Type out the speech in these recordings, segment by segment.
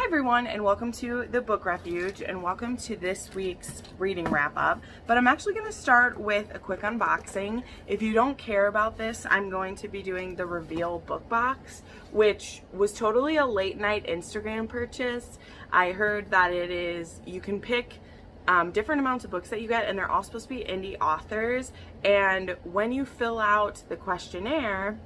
everyone, and welcome to the Book Refuge, and welcome to this week's reading wrap-up. But I'm actually going to start with a quick unboxing. If you don't care about this, I'm going to be doing the reveal book box, which was totally a late night Instagram purchase. I heard that you can pick different amounts of books that you get, and they're all supposed to be indie authors. And when you fill out the questionnaire,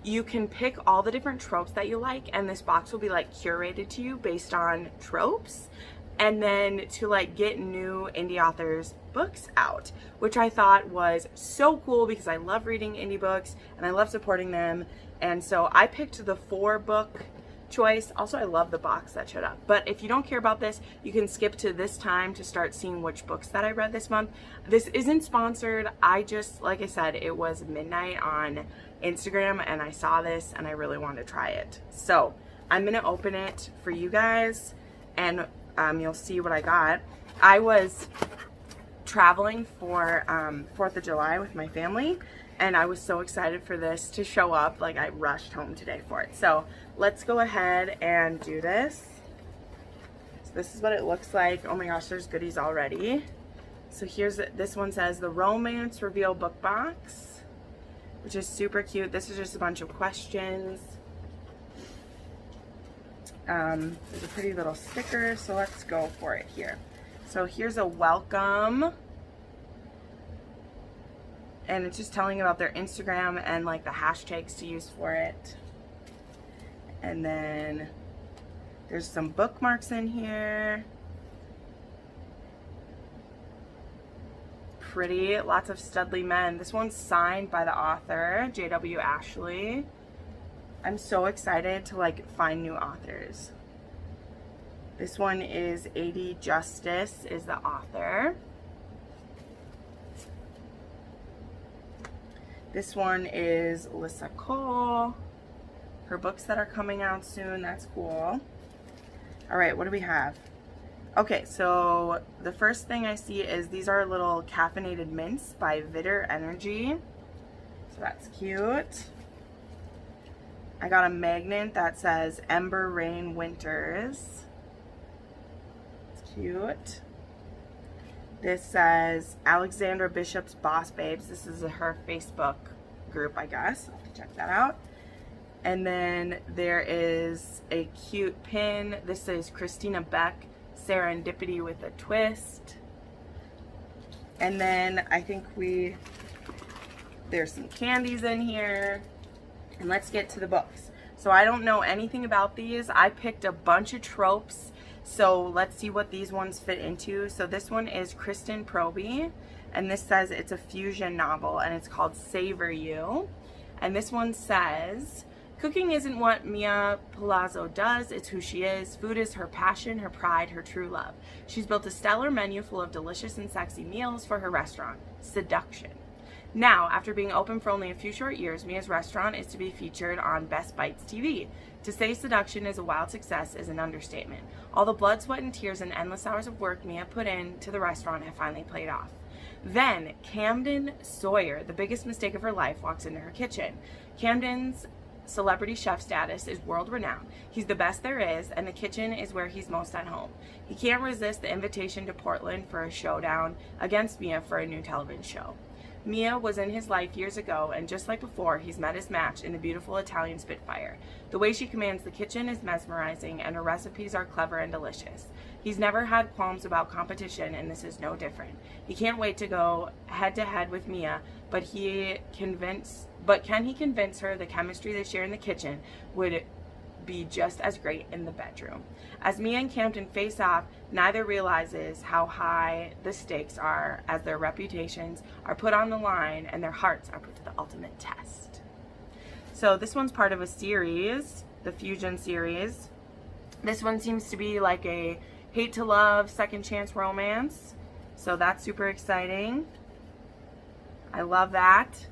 you can pick all the different tropes that you like, and this box will be like curated to you based on tropes, and then to like get new indie authors books out, which I thought was so cool because I love reading indie books and I love supporting them. And so I picked the 4-book choice. Also, I love the box that showed up. But if you don't care about this, you can skip to this time to start seeing which books that I read this month. This isn't sponsored. I just, like I said, it was midnight on Instagram and I saw this and I really wanted to try it. So I'm gonna open it for you guys, and you'll see what I got. I was traveling for 4th of July with my family, and I was so excited for this to show up. Like, I rushed home today for it. So let's go ahead and do this. So this is what it looks like. Oh my gosh, there's goodies already. So this one says the Romance Reveal Book Box, which is super cute. This is just a bunch of questions. There's a pretty little sticker, so let's go for it here. So here's a welcome, and it's just telling about their Instagram and like the hashtags to use for it. And then there's some bookmarks in here. Pretty, lots of studly men. This one's signed by the author, J.W. Ashley. I'm so excited to like find new authors. This one is A.D. Justice is the author. This one is Alyssa Cole. Her books that are coming out soon, that's cool. All right, what do we have? Okay, so the first thing I see is these are little caffeinated mints by Vitter Energy. So that's cute. I got a magnet that says Ember Rain Winters. It's cute. This says Alexandra Bishop's Boss Babes. This is her Facebook group, I guess. I'll have to check that out. And then there is a cute pin. This is Christina Beck, Serendipity with a Twist. And then I think there's some candies in here. And let's get to the books. So I don't know anything about these. I picked a bunch of tropes, so let's see what these ones fit into. So this one is Kristen Proby, and this says it's a fusion novel, and it's called Savor You. And this one says, cooking isn't what Mia Palazzo does, it's who she is. Food is her passion, her pride, her true love. She's built a stellar menu full of delicious and sexy meals for her restaurant, Seduction. Now, after being open for only a few short years, Mia's restaurant is to be featured on Best Bites TV. To say Seduction is a wild success is an understatement. All the blood, sweat, and tears and endless hours of work Mia put into the restaurant have finally paid off. Then, Camden Sawyer, the biggest mistake of her life, walks into her kitchen. Camden's celebrity chef status is world-renowned. He's the best there is, and the kitchen is where he's most at home. He can't resist the invitation to Portland for a showdown against Mia for a new television show. Mia was in his life years ago, and just like before, he's met his match in the beautiful Italian Spitfire. The way she commands the kitchen is mesmerizing, and her recipes are clever and delicious. He's never had qualms about competition, and this is no different. He can't wait to go head-to-head with Mia, but can he convince her the chemistry they share in the kitchen would be just as great in the bedroom? As Mia and Camden face off, neither realizes how high the stakes are as their reputations are put on the line and their hearts are put to the ultimate test. So this one's part of a series, the Fusion series. This one seems to be like a hate to love, second chance romance. So that's super exciting. I love that.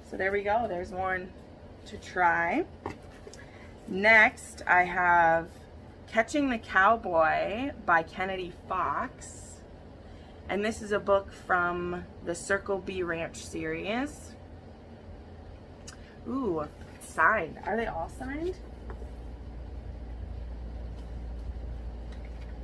So there we go. There's one to try. Next, I have Catching the Cowboy by Kennedy Fox. And this is a book from the Circle B Ranch series. Ooh, signed. Are they all signed?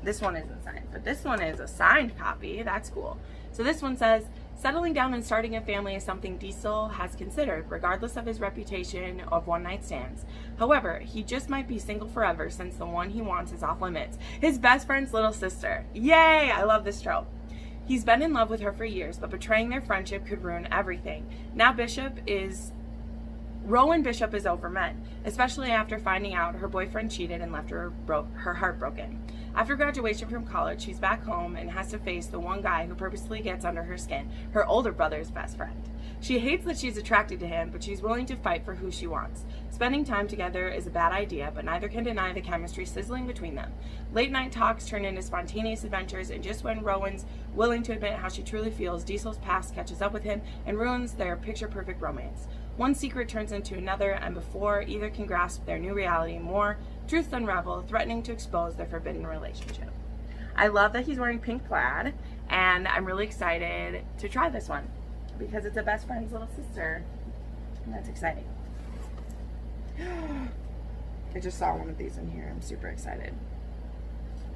This one isn't signed, but this one is a signed copy. That's cool. So this one says, settling down and starting a family is something Diesel has considered, regardless of his reputation of one-night stands. However, he just might be single forever since the one he wants is off limits. His best friend's little sister. Yay! I love this trope. He's been in love with her for years, but betraying their friendship could ruin everything. Now Rowan Bishop is over men, especially after finding out her boyfriend cheated and left her heartbroken. After graduation from college, she's back home and has to face the one guy who purposely gets under her skin, her older brother's best friend. She hates that she's attracted to him, but she's willing to fight for who she wants. Spending time together is a bad idea, but neither can deny the chemistry sizzling between them. Late night talks turn into spontaneous adventures, and just when Rowan's willing to admit how she truly feels, Diesel's past catches up with him and ruins their picture-perfect romance. One secret turns into another, and before either can grasp their new reality, more truths unravel, threatening to expose their forbidden relationship. I love that he's wearing pink plaid, and I'm really excited to try this one because it's a best friend's little sister, and that's exciting. I just saw one of these in here. I'm super excited.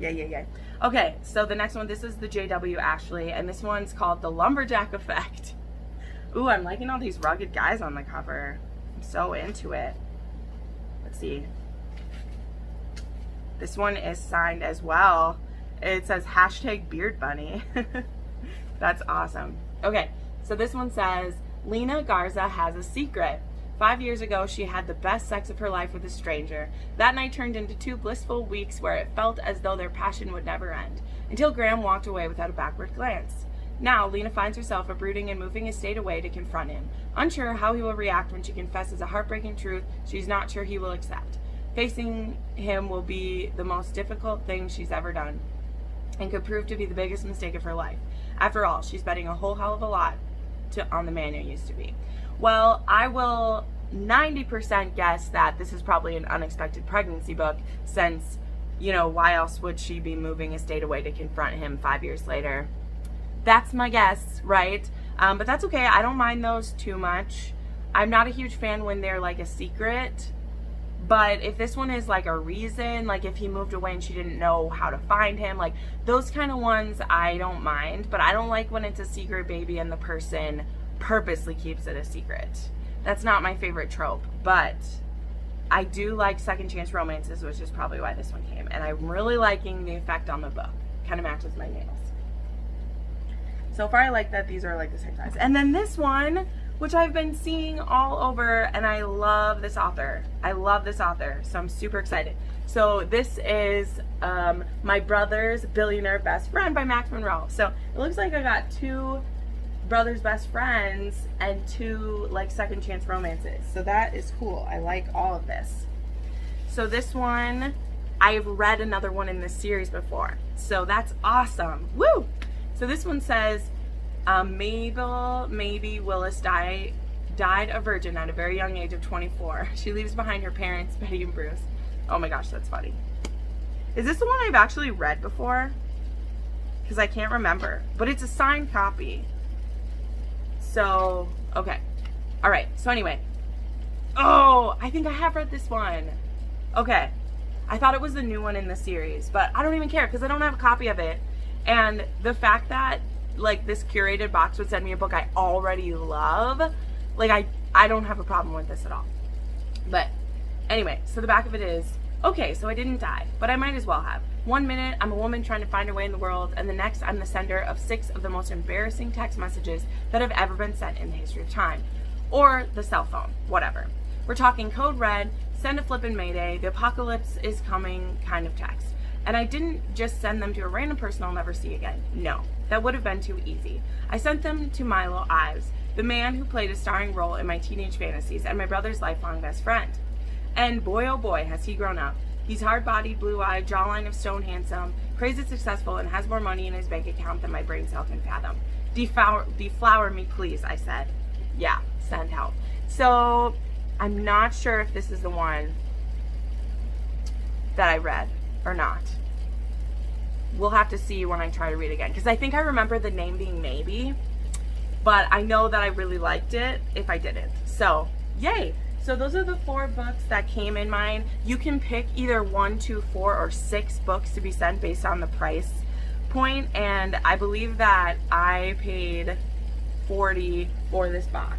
Yay. Okay, so the next one, this is the J.W. Ashley, and this one's called the Lumberjack Effect. Ooh, I'm liking all these rugged guys on the cover. I'm so into it. Let's see. This one is signed as well. It says #BeardBunny. That's awesome. Okay, so this one says, Lena Garza has a secret. 5 years ago, she had the best sex of her life with a stranger. That night turned into 2 blissful weeks where it felt as though their passion would never end, until Graham walked away without a backward glance. Now, Lena finds herself uprooting and moving his state away to confront him. Unsure how he will react when she confesses a heartbreaking truth she's not sure he will accept. Facing him will be the most difficult thing she's ever done, and could prove to be the biggest mistake of her life. After all, she's betting a whole hell of a lot on the man who used to be. Well, I will 90% guess that this is probably an unexpected pregnancy book, since, you know, why else would she be moving a state away to confront him 5 years later? That's my guess, right? But that's okay. I don't mind those too much. I'm not a huge fan when they're like a secret, but if this one is like a reason, like if he moved away and she didn't know how to find him, like those kind of ones I don't mind. But I don't like when it's a secret baby and the person purposely keeps it a secret. That's not my favorite trope, but I do like second chance romances, which is probably why this one came. And I'm really liking the effect on the book. Kind of matches my nails. So far I like that these are like the same size. And then this one, which I've been seeing all over, and I love this author. I love this author, so I'm super excited. So this is My Brother's Billionaire Best Friend by Max Monroe. So it looks like I got 2 brothers best friends and 2 like second chance romances. So that is cool. I like all of this. So this one, I've read another one in this series before. So that's awesome. Woo! So this one says, Maybe Willis died a virgin at a very young age of 24. She leaves behind her parents, Betty and Bruce. Oh my gosh, that's funny. Is this the one I've actually read before? Because I can't remember. But it's a signed copy. So, okay. All right, so anyway. Oh, I think I have read this one. Okay. I thought it was the new one in the series, but I don't even care because I don't have a copy of it. And the fact that like this curated box would send me a book I already love, like I don't have a problem with this at all. But anyway, so the back of it is, okay, so I didn't die, but I might as well have. 1 minute, I'm a woman trying to find her way in the world, and the next, I'm the sender of 6 of the most embarrassing text messages that have ever been sent in the history of time. Or the cell phone, whatever. We're talking code red, send a flippin' mayday, the apocalypse is coming kind of text. And I didn't just send them to a random person I'll never see again. No, that would have been too easy. I sent them to Milo Ives, the man who played a starring role in my teenage fantasies and my brother's lifelong best friend. And boy, oh boy, has he grown up. He's hard-bodied, blue-eyed, jawline of stone handsome, crazy successful, and has more money in his bank account than my brain cell can fathom. Deflower me, please, I said. Yeah, send help. So, I'm not sure if this is the one that I read or not. We'll have to see when I try to read again, because I think I remember the name being Maybe, but I know that I really liked it if I didn't. So, yay! So those are the 4 books that came in mine. You can pick either 1, 2, 4, or 6 books to be sent based on the price point, and I believe that I paid $40 for this box,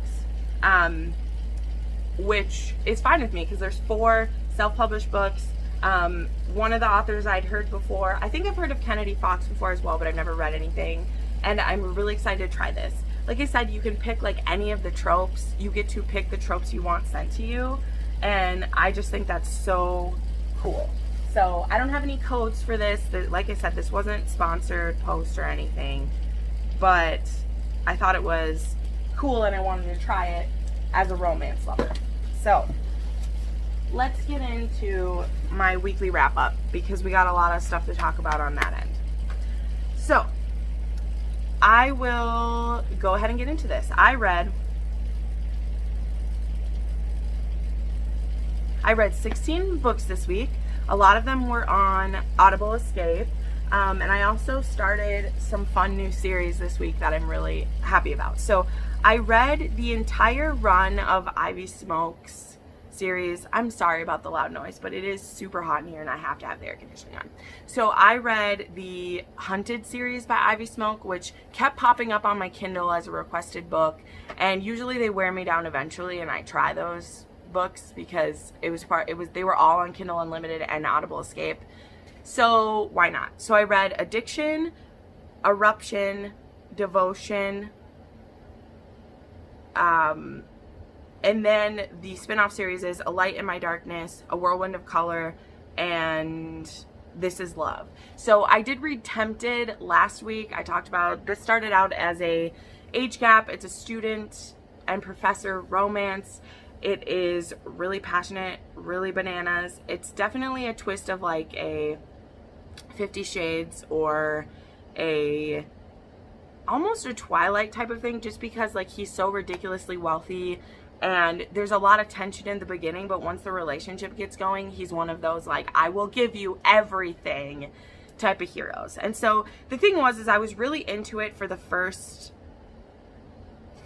which is fine with me because there's 4 self-published books. One of the authors I'd heard before. I think I've heard of Kennedy Fox before as well, but I've never read anything, and I'm really excited to try this. Like I said, you can pick like any of the tropes. You get to pick the tropes you want sent to you, and I just think that's so cool. So I don't have any codes for this. Like I said, this wasn't sponsored post or anything, but I thought it was cool and I wanted to try it as a romance lover. So let's get into my weekly wrap up because we got a lot of stuff to talk about on that end. So I will go ahead and get into this. I read 16 books this week. A lot of them were on Audible Escape. And I also started some fun new series this week that I'm really happy about. So I read the entire run of Ivy Smoke's series. I'm sorry about the loud noise, but it is super hot in here and I have to have the air conditioning on. So I read the Hunted series by Ivy Smoke, which kept popping up on my Kindle as a requested book. And usually they wear me down eventually, and I try those books because they were all on Kindle Unlimited and Audible Escape. So why not? So I read Addiction, Eruption, Devotion, and then the spin-off series is A Light in My Darkness, A Whirlwind of Color, and This Is Love. So I did read Tempted last week. I talked about this. Started out as a age gap. It's a student and professor romance. It is really passionate, really bananas. It's definitely a twist of like a 50 Shades or almost a Twilight type of thing, just because like he's so ridiculously wealthy and there's a lot of tension in the beginning, but once the relationship gets going, he's one of those like, I will give you everything type of heroes. And so the thing was I was really into it for the first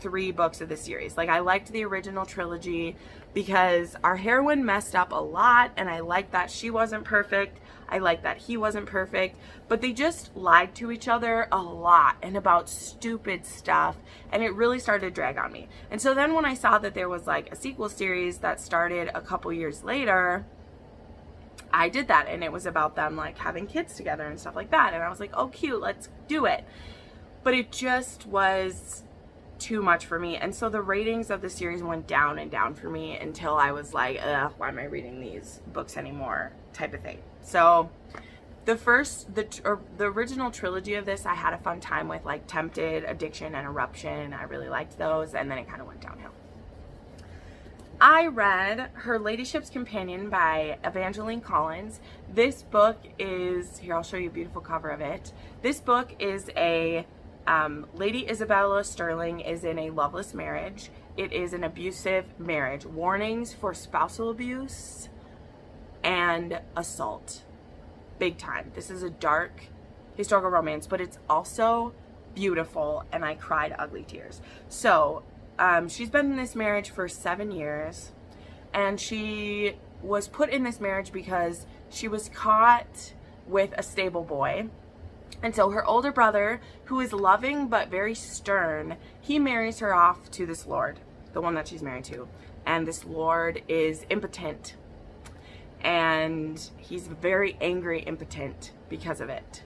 3 books of the series. Like I liked the original trilogy because our heroine messed up a lot, and I liked that she wasn't perfect. I liked that he wasn't perfect, but they just lied to each other a lot and about stupid stuff, and it really started to drag on me. And so then when I saw that there was like a sequel series that started a couple years later, I did that, and it was about them like having kids together and stuff like that, and I was like, oh cute, let's do it. But it just was too much for me, and so the ratings of the series went down and down for me until I was like, ugh, why am I reading these books anymore type of thing. So the original trilogy of this I had a fun time with, like Tempted, Addiction, and Eruption. I really liked those, and then it kind of went downhill. I read Her Ladyship's Companion by Evangeline Collins. This book is, here I'll show you a beautiful cover of it. This book is a Lady Isabella Sterling is in a loveless marriage. It is an abusive marriage. Warnings for spousal abuse and assault. Big time. This is a dark historical romance, but it's also beautiful, and I cried ugly tears. So she's been in this marriage for 7 years, and she was put in this marriage because she was caught with a stable boy. And so her older brother, who is loving but very stern, he marries her off to this lord, the one that she's married to. And this lord is impotent. And he's very angry, impotent because of it.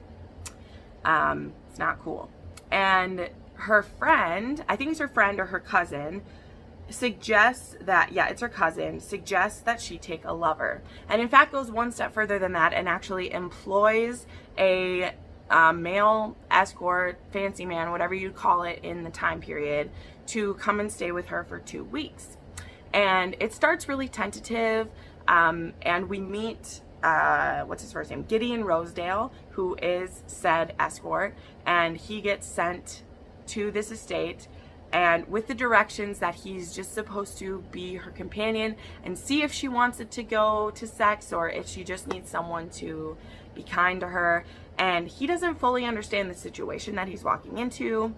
It's not cool. And her friend, I think it's her friend or her cousin, suggests that, yeah, it's her cousin, suggests that she take a lover. And in fact goes one step further than that and actually employs a male escort, fancy man, whatever you call it in the time period, to come and stay with her for 2 weeks. And it starts really tentative, and we meet, what's his first name? Gideon Rosedale, who is said escort, and he gets sent to this estate, and with the directions that he's just supposed to be her companion and see if she wants it to go to sex or if she just needs someone to be kind to her. And he doesn't fully understand the situation that he's walking into.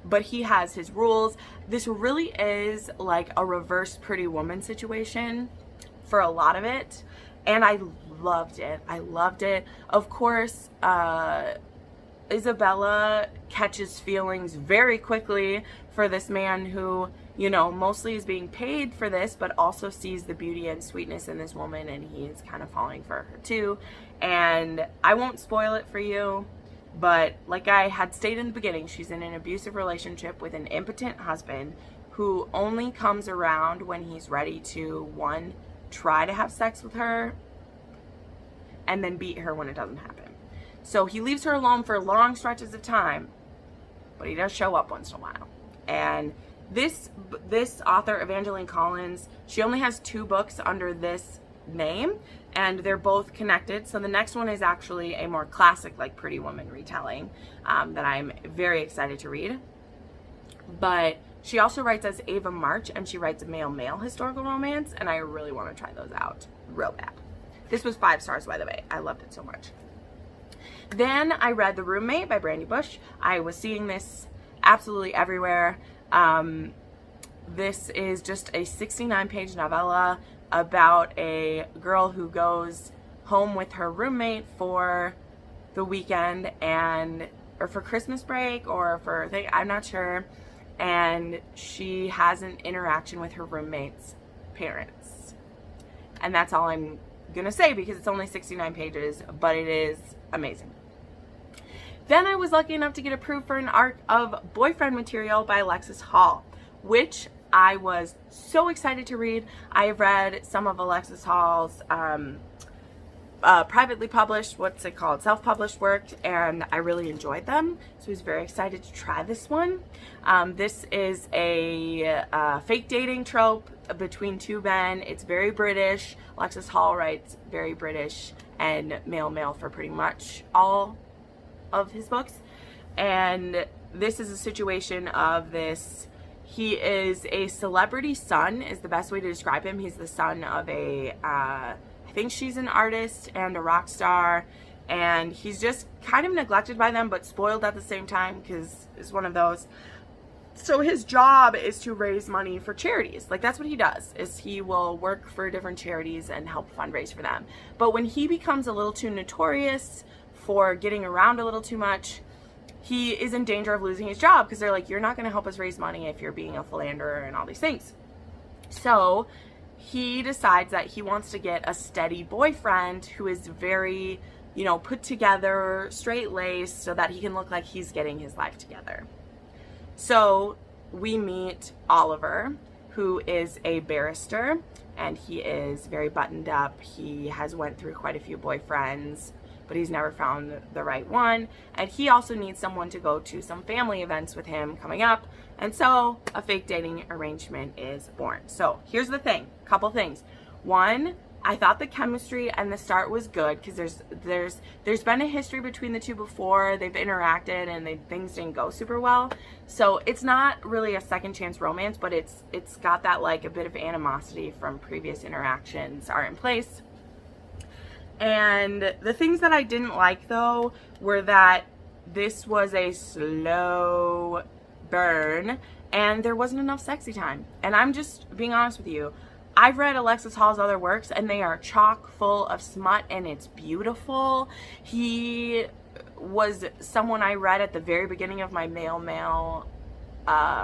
but he has his rules. This really is like a reverse Pretty Woman situation for a lot of it, and I loved it. I loved it. Of course, Isabella catches feelings very quickly for this man who, you know, mostly is being paid for this, but also sees the beauty and sweetness in this woman, and he's kind of falling for her too. And I won't spoil it for you, but like I had stated in the beginning, she's in an abusive relationship with an impotent husband who only comes around when he's ready to, one, try to have sex with her, and then beat her when it doesn't happen. So he leaves her alone for long stretches of time, but he does show up once in a while. And this author, Evangeline Collins, she only has 2 books under this name, and they're both connected. So the next one is actually a more classic, like Pretty Woman retelling that I'm very excited to read. But she also writes as Ava March, and she writes a male-male historical romance, and I really want to try those out real bad. This was 5 stars, by the way. I loved it so much. Then I read The Roommate by Brandy Bush. I was seeing this absolutely everywhere. This is just a 69-page novella about a girl who goes home with her roommate for the weekend, or for Christmas break, or for I'm not sure, and she has an interaction with her roommate's parents. And that's all I'm gonna say because it's only 69 pages, but it is amazing. Then I was lucky enough to get approved for an arc of Boyfriend Material by Alexis Hall, which I was so excited to read. I have read some of Alexis Hall's privately published, self-published work, and I really enjoyed them. So I was very excited to try this one. This is a fake dating trope between 2 men. It's very British. Alexis Hall writes very British and male for pretty much all of his books. And this is a situation of this. He is a celebrity son, is the best way to describe him. He's the son of I think she's an artist and a rock star, and he's just kind of neglected by them, but spoiled at the same time because it's one of those. So his job is to raise money for charities. Like, that's what he does, is he will work for different charities and help fundraise for them. But when he becomes a little too notorious for getting around a little too much, he is in danger of losing his job because they're like, you're not going to help us raise money if you're being a philanderer and all these things. So he decides that he wants to get a steady boyfriend who is very, put together, straight-laced, so that he can look like he's getting his life together. So we meet Oliver, who is a barrister, and he is very buttoned up. He has went through quite a few boyfriends, but he's never found the right one. And he also needs someone to go to some family events with him coming up. And so a fake dating arrangement is born. So here's the thing, couple things. One, I thought the chemistry and the start was good because there's been a history between the two before. They've interacted and things didn't go super well. So it's not really a second chance romance, but it's got that like a bit of animosity from previous interactions are in place. And the things that I didn't like though were that this was a slow burn and there wasn't enough sexy time. And I'm just being honest with you. I've read Alexis Hall's other works and they are chock full of smut and it's beautiful. He was someone I read at the very beginning of my male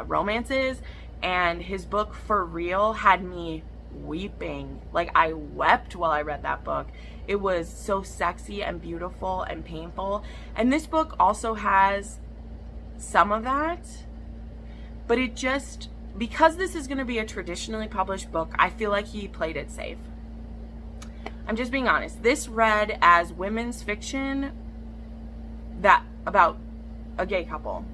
romances, and his book For Real had me weeping. Like, I wept while I read that book. It was so sexy and beautiful and painful. And this book also has some of that, but it just, because this is going to be a traditionally published book, I feel like he played it safe. I'm just being honest. This read as women's fiction that about a gay couple.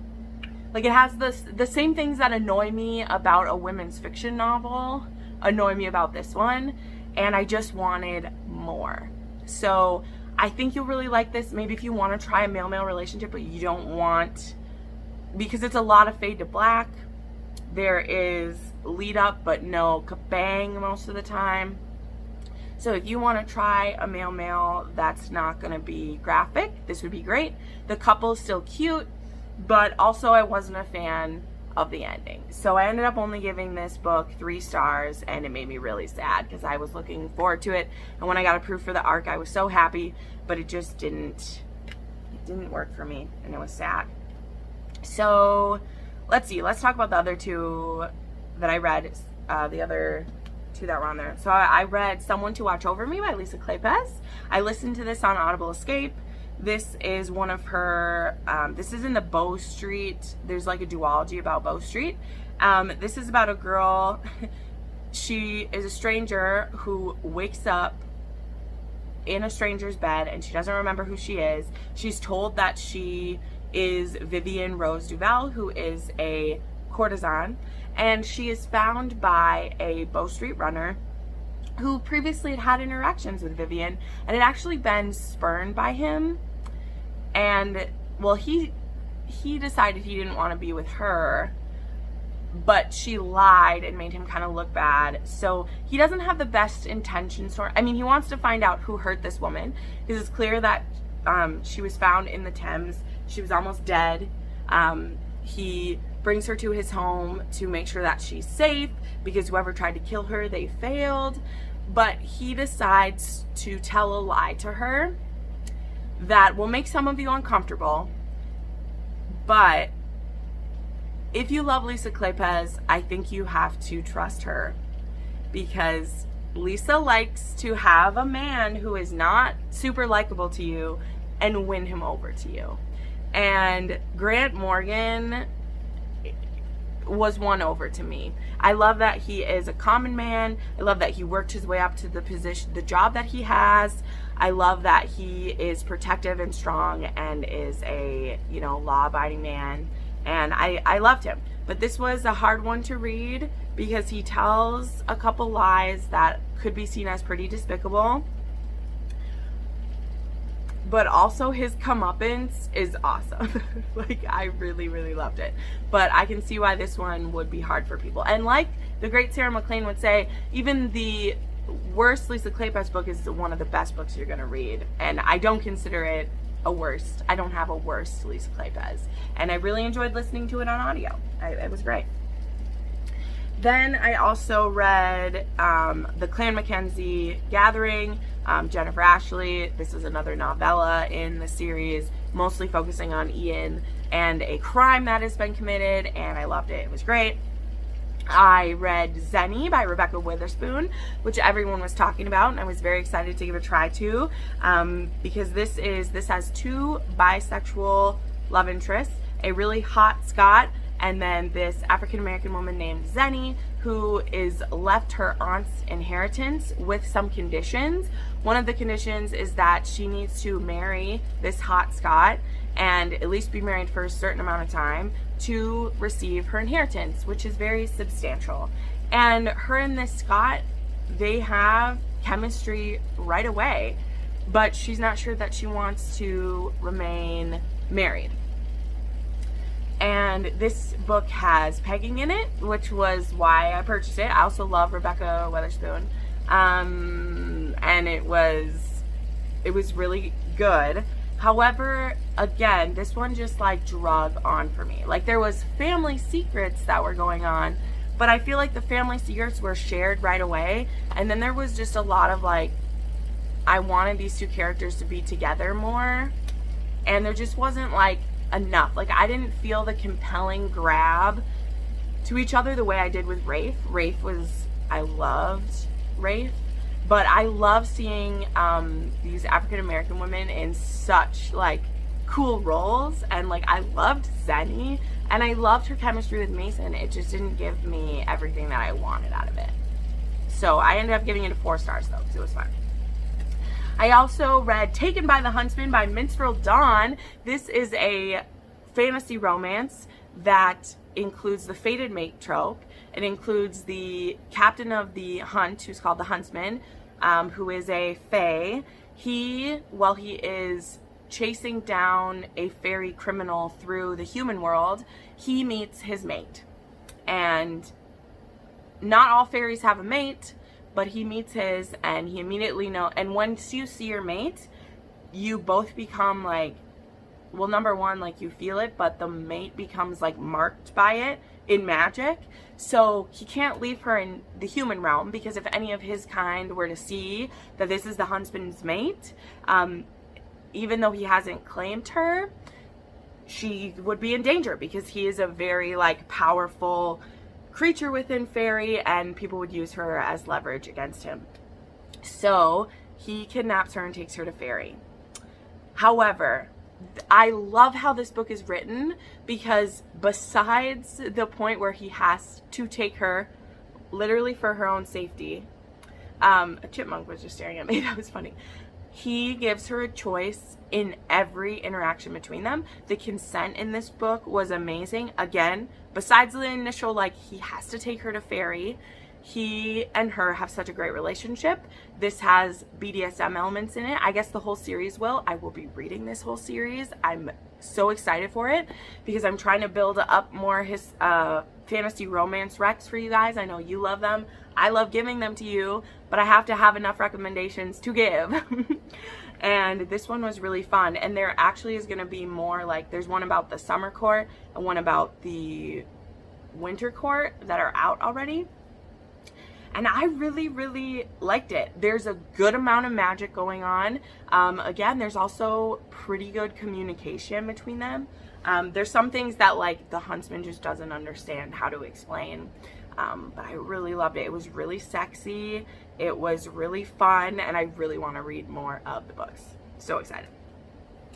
Like, it has the same things that annoy me about a women's fiction novel annoy me about this one, and I just wanted more. So I think you'll really like this. Maybe if you want to try a male-male relationship but you don't want, because it's a lot of fade to black. There is lead up but no kabang most of the time. So if you want to try a male-male that's not going to be graphic, this would be great. The couple's still cute. but also I wasn't a fan of the ending. So I ended up only giving this book 3 stars, and it made me really sad because I was looking forward to it, and when I got approved for the ARC I was so happy, but it just didn't work for me, and it was sad. So let's see, let's talk about the other 2 that I read, the other 2 that were on there. So I read Someone to Watch Over Me by Lisa Kleypas. I listened to this on Audible Escape. This is one of her, this is in the Bow Street, there's like a duology about Bow Street. This is about a girl, she is a stranger who wakes up in a stranger's bed and she doesn't remember who she is. She's told that she is Vivian Rose Duval, who is a courtesan, and she is found by a Bow Street runner who previously had interactions with Vivian and had actually been spurned by him. And well, he decided he didn't want to be with her, but she lied and made him kind of look bad. So he doesn't have the best intentions I mean, he wants to find out who hurt this woman, because it's clear that she was found in the Thames. She was almost dead. He brings her to his home to make sure that she's safe, because whoever tried to kill her, they failed. But he decides to tell a lie to her that will make some of you uncomfortable. But if you love Lisa Kleypas, I think you have to trust her, because Lisa likes to have a man who is not super likable to you and win him over to you. And Grant Morgan was won over to me. I love that he is a common man. I love that he worked his way up to the position, the job that he has. I love that he is protective and strong and is a, you know, law-abiding man. And I loved him. But this was a hard one to read because he tells a couple lies that could be seen as pretty despicable. But also his comeuppance is awesome. Like, I really, really loved it. But I can see why this one would be hard for people. And like the great Sarah McLean would say, even the worst Lisa Kleypas book is one of the best books you're going to read. And I don't consider it a worst. I don't have a worst Lisa Kleypas. And I really enjoyed listening to it on audio. It was great. Then I also read The Clan Mackenzie Gathering, Jennifer Ashley. This is another novella in the series, mostly focusing on Ian and a crime that has been committed, and I loved it. It was great. I read Zenny by Rebecca Witherspoon, which everyone was talking about, and I was very excited to give it a try too, because this has 2 bisexual love interests, a really hot Scot, and then this African-American woman named Zenny, who is left her aunt's inheritance with some conditions. One of the conditions is that she needs to marry this hot Scot and at least be married for a certain amount of time to receive her inheritance, which is very substantial. And her and this Scot, they have chemistry right away, but she's not sure that she wants to remain married. And this book has pegging in it, which was why I purchased it. I also love Rebecca Witherspoon. And it was really good. However, again, this one just like drug on for me. Like, there was family secrets that were going on, but I feel like the family secrets were shared right away. And then there was just a lot of like, I wanted these 2 characters to be together more. And there just wasn't like enough. Like, I didn't feel the compelling grab to each other the way I did with Rafe. I loved Rafe, but I love seeing these African-American women in such like cool roles, and like I loved Zenny and I loved her chemistry with Mason. It just didn't give me everything that I wanted out of it. So I ended up giving it 4 stars though, because it was fun. I also read Taken by the Huntsman by Minstrel Dawn. This is a fantasy romance that includes the fated mate trope. It includes the captain of the hunt, who's called the Huntsman, who is a fae. He is chasing down a fairy criminal through the human world, he meets his mate. And not all fairies have a mate, but he meets his, and he immediately knows. And once you see your mate, you both become like well, number one, like, you feel it, but the mate becomes like marked by it in magic. So he can't leave her in the human realm, because if any of his kind were to see that this is the huntsman's mate, even though he hasn't claimed her, she would be in danger, because he is a very like powerful creature within fairy, and people would use her as leverage against him. So he kidnaps her and takes her to fairy. However, I love how this book is written, because besides the point where he has to take her literally for her own safety, a chipmunk was just staring at me, that was funny. He gives her a choice in every interaction between them. The consent in this book was amazing. Again, besides the initial, like, he has to take her to fairy, he and her have such a great relationship. This has BDSM elements in it. I guess the whole series will. I will be reading this whole series. I'm so excited for it, because I'm trying to build up more his fantasy romance recs for you guys. I know you love them. I love giving them to you, but I have to have enough recommendations to give. And this one was really fun. And there actually is going to be more, like, there's one about the summer court and one about the winter court that are out already. And I really, really liked it. There's a good amount of magic going on. Again, there's also pretty good communication between them. There's some things that, like, the huntsman just doesn't understand how to explain. But I really loved it. It was really sexy. It was really fun. And I really want to read more of the books. So excited.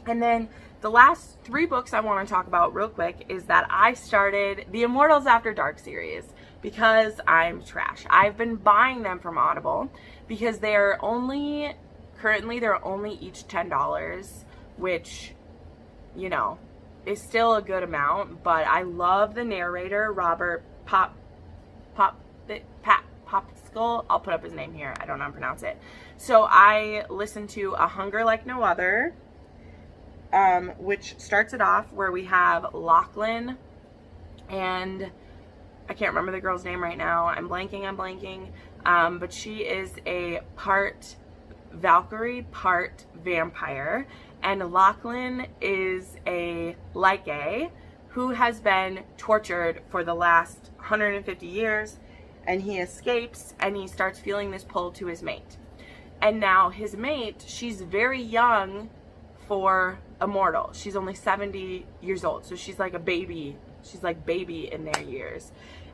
And then the last 3 books I want to talk about real quick is that I started the Immortals After Dark series, because I'm trash. I've been buying them from Audible, because they're only, currently they're only each $10, which, you know, is still a good amount. But I love the narrator, Robert Popsicle. I'll put up his name here. I don't know how to pronounce it. So I listened to A Hunger Like No Other, which starts it off where we have Lachlan, and I can't remember the girl's name right now. I'm blanking. But she is a part Valkyrie, part vampire. And Lachlan is a Lycae who has been tortured for the last 150 years. And he escapes, and he starts feeling this pull to his mate. And now his mate, she's very young for a mortal. She's only 70 years old. So she's like a baby. She's like baby in their years.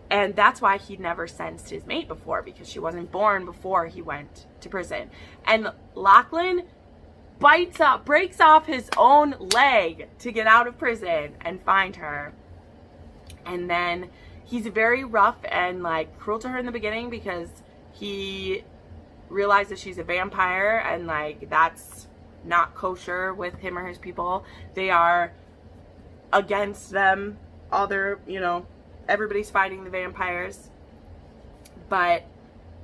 And that's why he never sensed his mate before, because she wasn't born before he went to prison. And Lachlan breaks off his own leg to get out of prison and find her. And then he's very rough and, like, cruel to her in the beginning, because he realizes she's a vampire, and, like, that's not kosher with him or his people. They are against them. All their, you know, everybody's fighting the vampires. But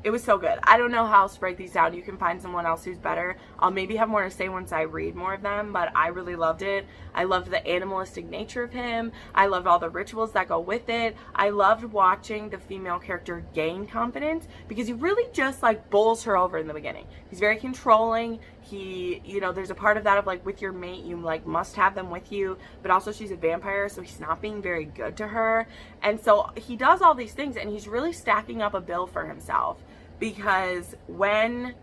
it was so good. I don't know how else to break these down. You can find someone else who's better. I'll maybe have more to say once I read more of them, but I really loved it. I loved the animalistic nature of him. I loved all the rituals that go with it. I loved watching the female character gain confidence, because he really just, like, bowls her over in the beginning. He's very controlling. He, you know, there's a part of that of, like, with your mate, you, like, must have them with you, but also she's a vampire, so he's not being very good to her. And so he does all these things, and he's really stacking up a bill for himself. Because when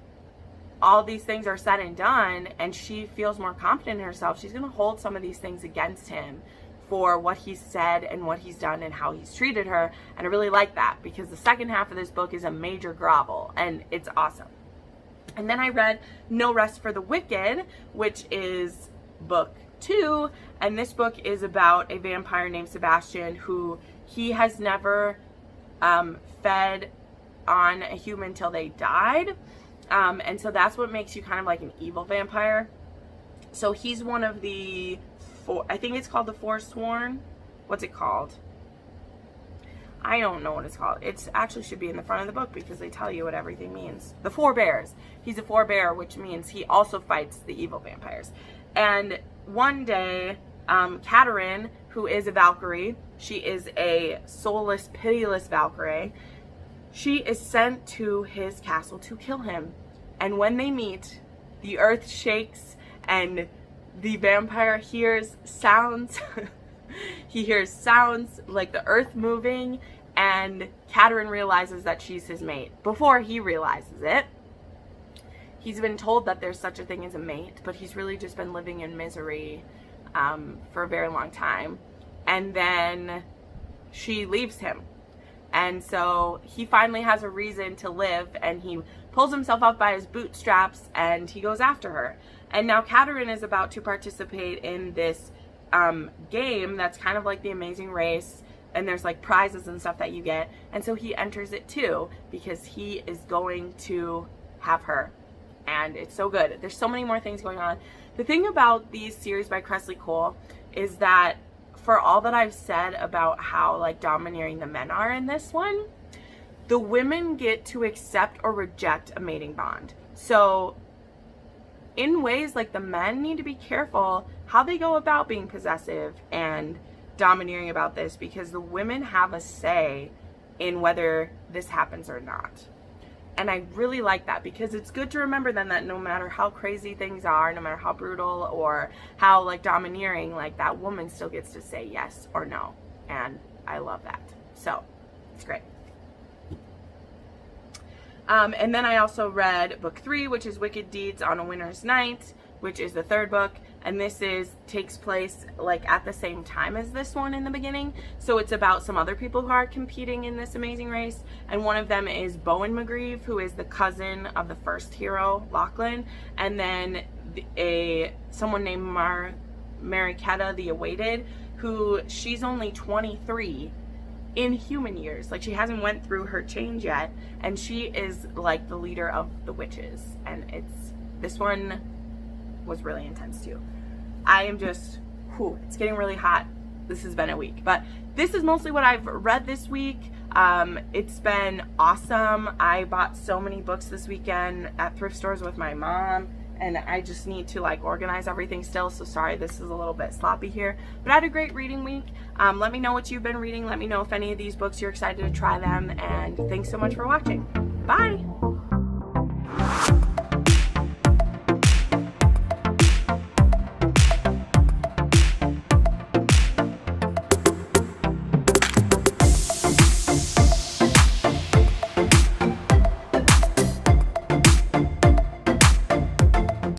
all these things are said and done, and she feels more confident in herself, she's going to hold some of these things against him for what he's said and what he's done and how he's treated her. And I really like that, because the second half of this book is a major grovel, and it's awesome. And then I read No Rest for the Wicked, which is book 2. And this book is about a vampire named Sebastian, who he has never fed on a human till they died, and so that's what makes you kind of like an evil vampire. So he's one of the I think it's called the Forsworn. What's it called? I don't know what it's called. It actually should be in the front of the book, because they tell you what everything means. The Forebears. He's a forebear, which means he also fights the evil vampires. And one day, Katerin, who is a Valkyrie, she is a soulless, pitiless Valkyrie, she is sent to his castle to kill him. And when they meet, the earth shakes, and the vampire hears sounds. He hears sounds like the earth moving, and Catherine realizes that she's his mate before he realizes it. He's been told that there's such a thing as a mate, but he's really just been living in misery for a very long time. And then she leaves him. And so he finally has a reason to live, and he pulls himself up by his bootstraps and he goes after her. And now Catherine is about to participate in this game that's kind of like the Amazing Race, and there's like prizes and stuff that you get. And so he enters it too, because he is going to have her. And it's so good. There's so many more things going on. The thing about these series by Kresley Cole is that for all that I've said about how like domineering the men are in this one, the women get to accept or reject a mating bond. So in ways, like, the men need to be careful how they go about being possessive and domineering about this, because the women have a say in whether this happens or not. And I really like that, because it's good to remember then that no matter how crazy things are, no matter how brutal or how like domineering, like that woman still gets to say yes or no. And I love that. So it's great. And then I also read book 3, which is Wicked Deeds on a Winter's Night, which is the third book. And this takes place like at the same time as this one in the beginning. So it's about some other people who are competing in this amazing race. And one of them is Bowen McGreeve, who is the cousin of the first hero, Lachlan. And then someone named Mariquetta the Awaited, who she's only 23 in human years. Like, she hasn't went through her change yet. And she is like the leader of the witches. And this one was really intense too. I am just, it's getting really hot. This has been a week, but this is mostly what I've read this week. It's been awesome. I bought so many books this weekend at thrift stores with my mom, and I just need to like organize everything still. So sorry, this is a little bit sloppy here, but I had a great reading week. Let me know what you've been reading. Let me know if any of these books you're excited to try them, and thanks so much for watching. Bye.